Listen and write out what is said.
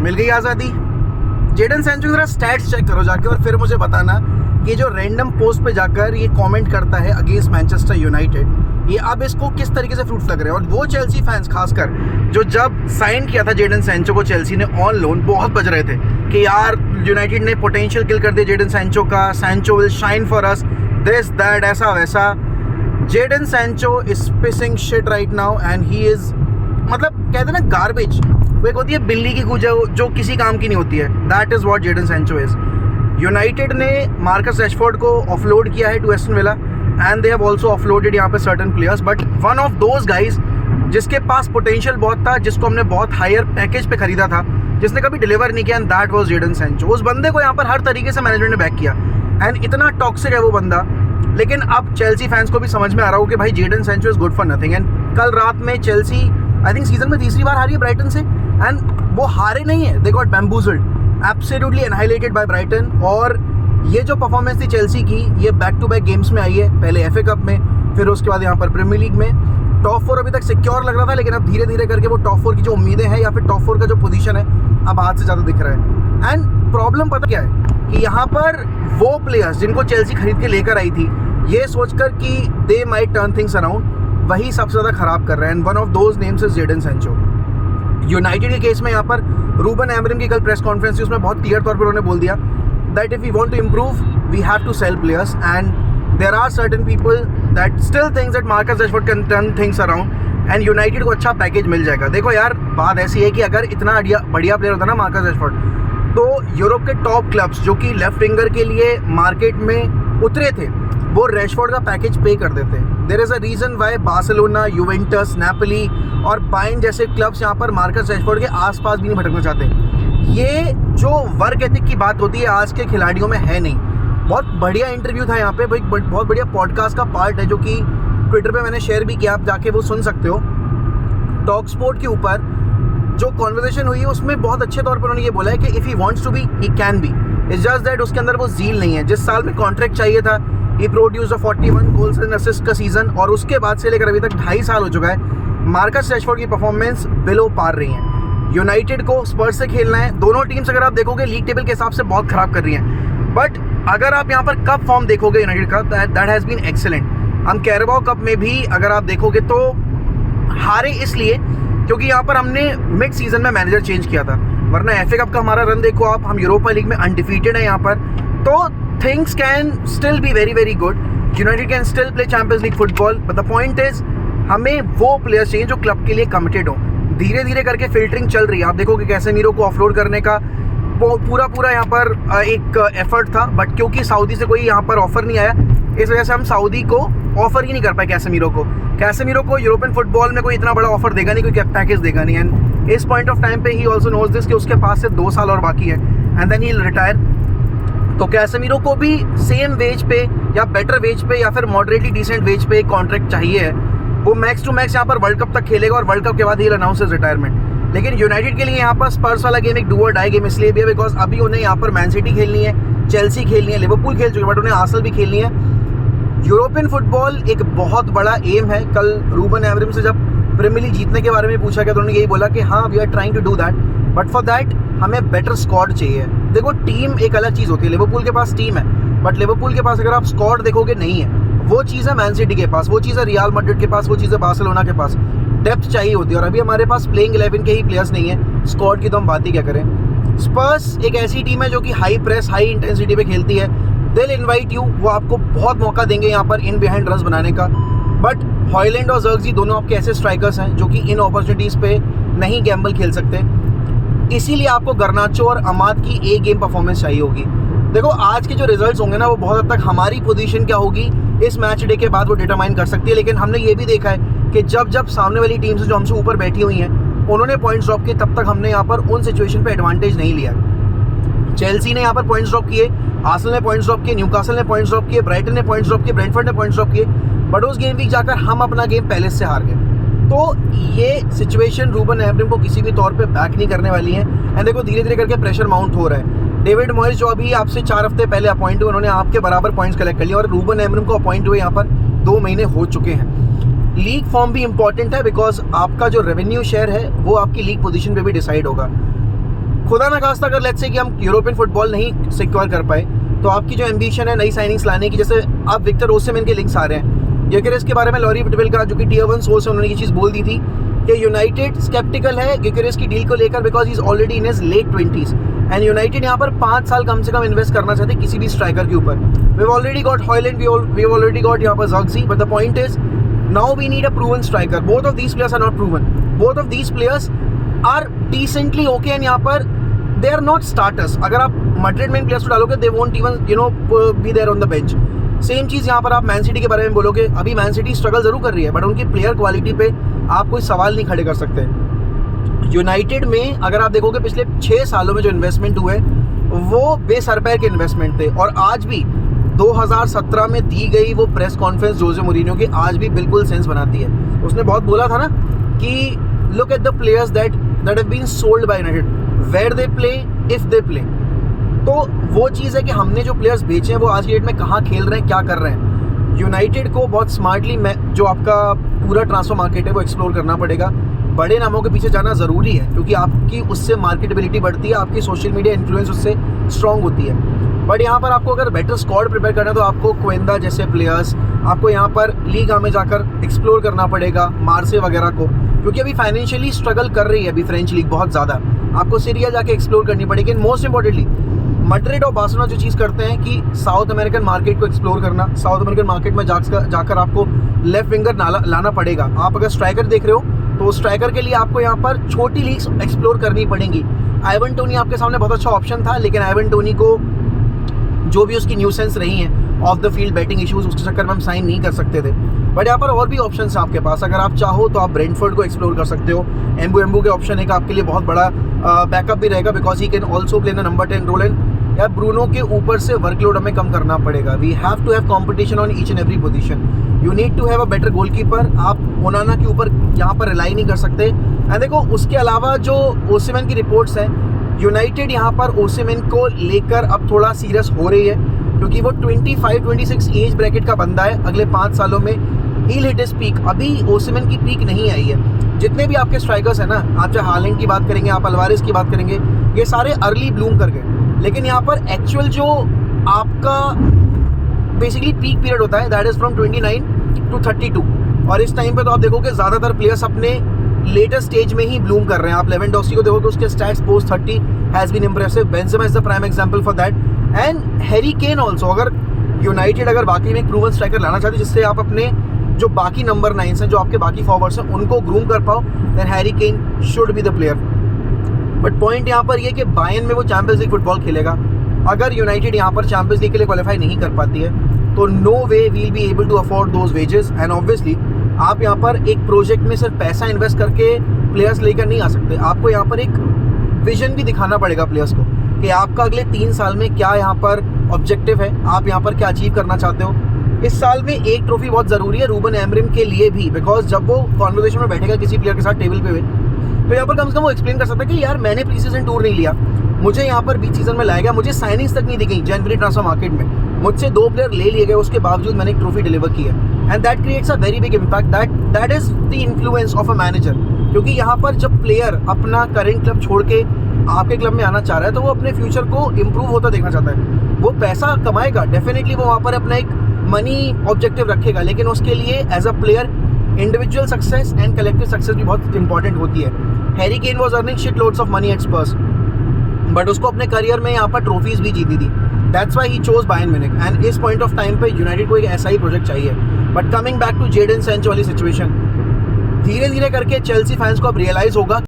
मिल गई आज़ादी। Jadon Sancho जरा स्टैट्स चेक करो जाके और फिर मुझे बताना कि जो रैंडम पोस्ट पे जाकर ये कमेंट करता है अगेंस्ट मैनचेस्टर यूनाइटेड, ये अब इसको किस तरीके से फ्रूट्स लग रहे हैं। और वो चेल्सी फैंस खासकर जो जब साइन किया था जेडन सैंचो को चेल्सी ने ऑन लोन, बहुत बज रहे थे कि यार यूनाइटेड ने पोटेंशियल किल कर दिया जेडन सैंचो का, Sancho will shine for us, this that ऐसा वैसा। Jadon Sancho is pissing shit right now and he is, मतलब कहते हैं ना गार्बेज, वो एक होती है बिल्ली की गुजा जो किसी काम की नहीं होती है, that is what Jadon Sancho is. United ने मार्कस रैशफोर्ड को ऑफलोड किया है to Aston Villa and they have also offloaded यहाँ पे certain players, but one of those guys जिसके पास पोटेंशियल बहुत था, जिसको हमने बहुत हायर पैकेज पे खरीदा था, जिसने कभी डिलीवर नहीं किया, and that was Jadon Sancho. उस बंदे को यहाँ पर हर तरीके से मैनेजमेंट ने बैक किया एंड इतना टॉक्सिक है वो बंदा। लेकिन अब चेल्सी फैंस को भी समझ में आ रहा हो कि भाई Jadon Sancho is good for nothing. And कल रात में चेल्सी आई थिंक सीजन में तीसरी बार हारी है ब्राइटन से, एंड वो हारे नहीं है, they got bamboozled, absolutely annihilated by Brighton. और ये जो परफॉर्मेंस थी चेल्सी की, ये बैक टू बैक गेम्स में आई है, पहले एफए कप में, फिर उसके बाद यहाँ पर प्रीमियर लीग में। टॉप 4 अभी तक सिक्योर लग रहा था, लेकिन अब धीरे धीरे करके वो टॉप 4 की जो उम्मीदें हैं या फिर टॉप 4 का जो पोजीशन है अब हाथ से ज़्यादा दिख रहा है। एंड प्रॉब्लम पता क्या है कि यहाँ पर वो प्लेयर्स जिनको चेल्सी खरीद के लेकर आई थी, ये सोचकर कि they might turn things around, वही सबसे ज़्यादा खराब कर रहे हैं। And one of those names is Jadon Sancho. United के केस में यहाँ पर रूबन एमरिम की कल प्रेस कॉन्फ्रेंस थी, उसमें बहुत क्लियर तौर पर उन्होंने बोल दिया that if we want to improve we have to sell players and there are certain people that still thinks that Marcus Rashford can turn things around and United को अच्छा पैकेज मिल जाएगा। देखो यार, बात ऐसी है कि अगर इतना बढ़िया प्लेयर होता ना मार्कस रैशफोर्ड, तो यूरोप के टॉप क्लब्स जो कि लेफ्ट विंगर के लिए मार्केट में उतरे थे, वो रैशफोर्ड का पैकेज पे कर देते। There is a reason why Barcelona, Juventus, Napoli और बायर्न जैसे क्लब्स यहाँ पर मार्कस रैशफोर्ड के आसपास भी नहीं भटकना चाहते। ये जो वर्क एथिक की बात होती है आज के खिलाड़ियों में है नहीं। बहुत बढ़िया इंटरव्यू था यहाँ पे, बहुत बढ़िया पॉडकास्ट का पार्ट है जो कि ट्विटर पे मैंने शेयर भी किया, आप जाके वो सुन सकते हो। टॉक स्पोर्ट के ऊपर जो कॉन्वर्सेशन हुई है उसमें बहुत अच्छे तौर पर उन्होंने ये बोला है कि if he wants to be he can be, it's just that उसके अंदर वो ज़ील नहीं है। जिस साल में कॉन्ट्रैक्ट चाहिए था, ही प्रोड्यूस्ड 41 गोल्स एंड असिस्ट का सीजन, और उसके बाद से लेकर अभी तक 2.5 साल हो चुका है। मार्कस रैशफोर्ड की परफॉर्मेंस बिलो पार रही है। यूनाइटेड को स्पर्स से खेलना है, दोनों टीम्स अगर आप देखोगे लीग टेबल के हिसाब से बहुत खराब कर रही हैं, बट अगर आप यहाँ पर कप फॉर्म देखोगे यूनाइटेड का, दैट हैज़ बीन एक्सेलेंट। हम कैरेबाओ कप में भी अगर आप देखोगे तो हारे इसलिए क्योंकि यहाँ पर हमने मिड सीजन में मैनेजर चेंज किया था, वरना एफए कप का हमारा रन देखो आप, हम यूरोपा लीग में अनडिफीटेड है यहाँ पर, तो things can still be very very good. United can still play champions league football, but the point is हमें वो प्लेयर्स चाहिए जो क्लब के लिए कमिटेड हो। धीरे धीरे करके फिल्टरिंग चल रही है, आप देखोगे कैसेमीरो को ऑफलोड करने का पूरा यहाँ पर एक एफर्ट था, बट क्योंकि सऊदी से कोई यहाँ पर ऑफर नहीं आया, इस वजह से हम सऊदी को ऑफर ही नहीं कर पाए कैसेमीरो को यूरोपियन फुटबॉल में कोई इतना बड़ा ऑफर देगा नहीं, कोई पैकेज देगा नहीं। एंड इस पॉइंट ऑफ टाइम पे ही ऑल्सो नोज दिस कि उसके पास से 2 साल और बाकी है and then he will retire. तो कैसेमीरो को भी सेम वेज पे या बेटर वेज पे या फिर मॉडरेटली डिसेंट वेज पे एक कॉन्ट्रैक्ट चाहिए है। वो मैक्स टू मैक्स यहाँ पर वर्ल्ड कप तक खेलेगा और वर्ल्ड कप के बाद ही अनाउंस हिज रिटायरमेंट। लेकिन यूनाइटेड के लिए यहाँ पर स्पर्स वाला गेम एक डू और डाई गेम इसलिए भी है बिकॉज अभी उन्हें यहाँ पर मैन सिटी खेलनी है, चेल्सी खेलनी है, लिवरपूल खेल चुके बट उन्हें आर्सेनल भी खेलनी है। यूरोपियन फुटबॉल एक बहुत बड़ा एम है। कल रूबन एमरिम से जब प्रीमियर लीग जीतने के बारे में पूछा गया तो उन्होंने यही बोला कि हाँ we are trying to do that, but for that हमें बेटर स्क्वाड चाहिए। देखो टीम एक अलग चीज़ होती है, लिवरपूल के पास टीम है, बट लिवरपूल के पास अगर आप स्क्वाड देखोगे नहीं है। वो चीज़ है मैन सिटी के पास, वो चीज़ है रियल मैड्रिड के पास, वो चीज़ है बार्सिलोना के पास। डेप्थ चाहिए होती है और अभी हमारे पास प्लेइंग 11 के ही प्लेयर्स नहीं है, स्क्वाड की तो हम बात ही क्या करें। स्पर्स एक ऐसी टीम है जो कि हाई प्रेस हाई इंटेंसिटी पे खेलती है। दिल इनवाइट यू, वो आपको बहुत मौका देंगे यहाँ पर इन बिहाइंड रन्स बनाने का, बट हॉयलैंड और ज़र्क्ज़ी दोनों आपके ऐसे स्ट्राइकर्स हैं जो कि इन अपॉर्चुनिटीज़ पे नहीं गैम्बल खेल सकते। इसीलिए आपको गर्नाचो और अमाद की एक गेम परफॉर्मेंस चाहिए होगी। देखो आज के जो रिजल्ट्स होंगे ना वो बहुत हद तक हमारी पोजीशन क्या होगी इस मैच डे के बाद वो डिटरमाइन कर सकती है। लेकिन हमने ये भी देखा है कि जब सामने वाली टीम्स जो हमसे ऊपर बैठी हुई हैं उन्होंने पॉइंट्स ड्रॉप किए, तब तक हमने यहाँ पर उन सिचुएशन पे एडवांटेज नहीं लिया। चेल्सी ने यहाँ पर पॉइंट्स ड्रॉप किए, आर्सेनल ने पॉइंट्स ड्रॉप किए, न्यूकासल ने पॉइंट्स ड्रॉप किए, ब्राइटन ने पॉइंट्स ड्रॉप किए, ब्रेंटफोर्ड ने पॉइंट्स ड्रॉप किए, बट उस गेम वीक जाकर हम अपना गेम पहले से हार गए। तो ये सिचुएशन रूबन एमरिम को किसी भी तौर पे बैक नहीं करने वाली है। एंड देखो धीरे धीरे करके प्रेशर माउंट हो रहा है। डेविड मॉयस जो अभी आपसे 4 हफ्ते पहले अपॉइंट हुए, उन्होंने आपके बराबर पॉइंट्स कलेक्ट कर लिए और रूबन एमरिम को अपॉइंट हुए यहाँ पर 2 महीने हो चुके हैं। लीग फॉर्म भी इंपॉर्टेंट है बिकॉज आपका जो रेवेन्यू शेयर है वो आपकी लीग पोजीशन पे भी डिसाइड होगा। खुदा ना खास्ता अगर लेट्स से कि हम यूरोपियन फुटबॉल नहीं सिक्योर कर पाए, तो आपकी जो एम्बिशन है नई साइनिंग्स लाने की, जैसे आप विक्टर ओसिमेन के लिंक्स आ रहे हैं, गिकेरेस के बारे में लॉरी बिटवेल का जो कि टियर 1 सोर्स है उन्होंने ये चीज़ बोल दी थी कि यूनाइटेड स्केप्टिकल है गिकेरेस की डील को लेकर because he is already in his late 20s and United यहाँ पर 5 साल कम से कम इन्वेस्ट करना चाहते हैं किसी भी स्ट्राइकर के ऊपर। We have already got Hojlund, we have already got यहाँ पर Zirkzee, but the point is now we need a proven striker. Both of these players are not proven, both of these players are decently okay and यहाँ पर they are not starters. अगर आप Madrid में players को डालोगे they won't even be there on the bench. Same चीज़ यहाँ पर आप मैन सिटी के बारे में बोलोगे, अभी मैन सिटी स्ट्रगल जरूर कर रही है बट उनकी प्लेयर क्वालिटी पे आप कोई सवाल नहीं खड़े कर सकते। यूनाइटेड में अगर आप देखोगे पिछले 6 सालों में जो इन्वेस्टमेंट हुए वो बेसरपैर के इन्वेस्टमेंट थे, और आज भी 2017 में दी गई वो प्रेस कॉन्फ्रेंस जोसे मूरिन्हो की आज भी बिल्कुल सेंस बनाती है। उसने बहुत बोला था ना कि look at the players that have been sold by United, where they play, if they play. तो वो चीज़ है कि हमने जो प्लेयर्स बेचे हैं वो आज की डेट में कहाँ खेल रहे हैं, क्या कर रहे हैं। यूनाइटेड को बहुत स्मार्टली जो आपका पूरा ट्रांसफर मार्केट है वो एक्सप्लोर करना पड़ेगा। बड़े नामों के पीछे जाना ज़रूरी है क्योंकि आपकी उससे मार्केटेबिलिटी बढ़ती है, आपकी सोशल मीडिया इन्फ्लुएंस उससे स्ट्रॉन्ग होती है। बट यहाँ पर आपको अगर बेटर स्क्वाड प्रिपेयर करना है तो आपको क्वेंदा जैसे प्लेयर्स, आपको यहाँ पर लीग में जाकर एक्सप्लोर करना पड़ेगा, मार्से वगैरह को, क्योंकि अभी फाइनेंशियली स्ट्रगल कर रही है अभी फ्रेंच लीग बहुत ज़्यादा। आपको सीरिया जाके एक्सप्लोर करनी पड़ेगी। एंड मोस्ट इंपॉर्टेंटली मैड्रिड और बार्सिलोना जो चीज़ करते हैं कि साउथ अमेरिकन मार्केट को एक्सप्लोर करना, साउथ अमेरिकन मार्केट में जाकर आपको लेफ्ट विंगर लाना पड़ेगा। आप अगर स्ट्राइकर देख रहे हो तो स्ट्राइकर के लिए आपको यहाँ पर छोटी लीग्स एक्सप्लोर करनी पड़ेंगी। आइवन टोनी आपके सामने बहुत अच्छा ऑप्शन था, लेकिन आइवन टोनी को जो भी उसकी न्यूसेंस रही हैं of the field batting issues, उसके चक्कर में हम साइन नहीं कर सकते थे। बट यहाँ पर और भी ऑप्शंस हैं आपके पास, अगर आप चाहो तो आप ब्रेंटफोर्ड को एक्सप्लोर कर सकते हो। एम्बू के ऑप्शन एक आपके लिए बहुत बड़ा बैकअप भी रहेगा because he can also play the number 10 role. And यार ब्रूनो के ऊपर से वर्कलोड हमें कम करना पड़ेगा। We have to have competition on each and every position. You need to have a better goalkeeper. आप ओनाना के ऊपर यहाँ पर रिलाई नहीं कर सकते। एंड देखो उसके अलावा जो ओसिमेन की रिपोर्ट्स हैं, यूनाइटेड यहाँ पर ओसिमेन को लेकर अब थोड़ा सीरियस हो रही है क्योंकि वो 25-26 एज ब्रैकेट का बंदा है। अगले 5 सालों में ही हिट हिज पीक। अभी ओसिमेन की पीक नहीं आई है। जितने भी आपके स्ट्राइकर्स हैं ना, आप चाहे हालैंड की बात करेंगे, आप अल्वारेस की बात करेंगे, ये सारे अर्ली ब्लूम कर गए। लेकिन यहाँ पर एक्चुअल जो आपका बेसिकली पीक पीरियड होता है दैट इज़ फ्रॉम 29 to 32, और इस टाइम पे तो आप देखोगे ज़्यादातर प्लेयर्स अपने लेटेस्ट स्टेज में ही ब्लूम कर रहे हैं। आप लेवेंडोस्की को देखोगे, उसके stats post 30 has been impressive. Benzema is the prime example for that and Harry Kane also. अगर यूनाइटेड अगर बाकी में एक प्रूवन स्ट्राइकर लाना चाहते जिससे आप अपने जो बाकी नंबर 9 हैं, जो आपके बाकी फॉरवर्ड्स हैं, उनको ग्रूम कर पाओ, then Harry Kane should be the player. But point यहाँ पर ये कि बायर्न में वो चैंपियंस लीग फुटबॉल खेलेगा। अगर यूनाइटेड यहाँ पर चैंपियंस लीग के लिए क्वालिफाई नहीं कर पाती है तो no way we'll be able to afford those wages. And obviously आप यहाँ पर एक प्रोजेक्ट में सिर्फ पैसा इन्वेस्ट करके प्लेयर्स लेकर नहीं आ सकते। आपको यहाँ पर एक विजन भी दिखाना पड़ेगा प्लेयर्स को कि आपका अगले 3 साल में क्या यहाँ पर ऑब्जेक्टिव है, आप यहाँ पर क्या अचीव करना चाहते हो। इस साल में एक ट्रॉफी बहुत ज़रूरी है रूबन एमरिम के लिए भी, बिकॉज जब वो कॉन्वर्सेशन में बैठेगा किसी प्लेयर के साथ टेबल पे हुए तो यहाँ पर कम से कम वो एक्सप्लेन कर सकता है कि यार मैंने प्री सीजन टूर नहीं लिया, मुझे यहाँ पर बीच सीजन में लाया गया, मुझे साइनिंग्स तक नहीं दी गई जनवरी ट्रांसफर मार्केट में, मुझसे 2 प्लेयर ले लिए गए, उसके बावजूद मैंने एक ट्रॉफी डिलीवर की है। And that creates a very big impact, that is the influence of a manager. क्योंकि यहाँ पर जब प्लेयर अपना करेंट क्लब छोड़ के आपके क्लब में आना चाह रहा है तो वो अपने फ्यूचर को इम्प्रूव होता देखना चाहता है। वो पैसा कमाएगा डेफिनेटली, वो वहाँ पर अपना एक मनी ऑब्जेक्टिव रखेगा, लेकिन उसके लिए as a player individual success and collective success भी बहुत इंपॉर्टेंट होती है। Harry Kane was earning shit loads of money at Spurs, but उसको अपने करियर में यहाँ पर ट्रॉफीज भी जीती थी। That's why he chose Bayern Munich. And इस पॉइंट ऑफ टाइम पे यूनाइटेड को एक ऐसा ही प्रोजेक्ट चाहिए। But coming back to Jadon Sancho वाली सिचुएशन, धीरे धीरे करके चेल्सी फैंस को अब रियलाइज होगा